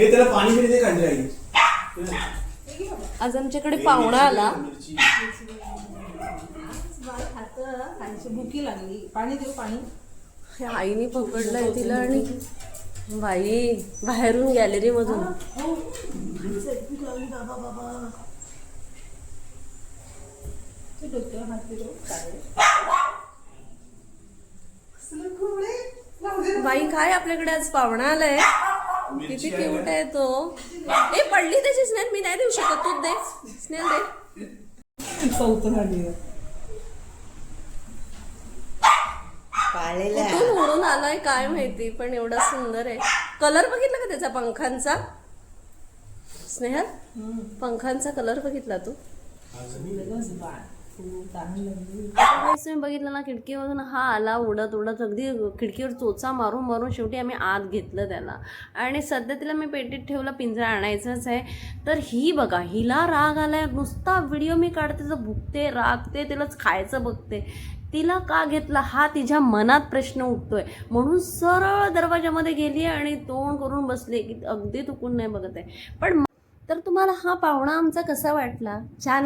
हे त्याला पाणी तरी दे कांदे आई. आज आमच्याकडे पाहुणा आला. भुकी लागली. पाणी देऊ पाणी. आईने पकडलंय तिला आणि बाई बाहेरून गॅलरी मधून बाई काय आपल्याकडे आज पाहुणा आलाय. किती क्यूट आहे तो. ए पडली त्याची स्नेल. मी नाही देऊ शकत. तूच दे स्नेल दे. कुठून उडून आलाय काय माहिती पण एवढा सुंदर आहे. कलर बघितला का त्याचा पंखांचा. स्नेहल पंखांचा कलर बघितला तू. तुम्ही बघितलं ना खिडकीवरून हा आला उडत उडत अगदी खिडकीवर चोचा मारून मारून शेवटी आम्ही आत घेतलं त्याला. आणि सध्या तिला मी पेटीत ठेवला. पिंजरा आणायचाच आहे. तर ही बघा हिला राग आलाय. नुसता व्हिडिओ मी काढते तर भुकते रागते तिलाच खायचं बघते. तिला का घेतला हा तिच्या मनात प्रश्न उठतोय म्हणून सरळ दरवाजामध्ये गेली आणि तोंड करून बसले की अगदी तुकून नाही बघत आहे. पण तर तुम्हाला हा पाहुणा आमचा कसा वाटला. छान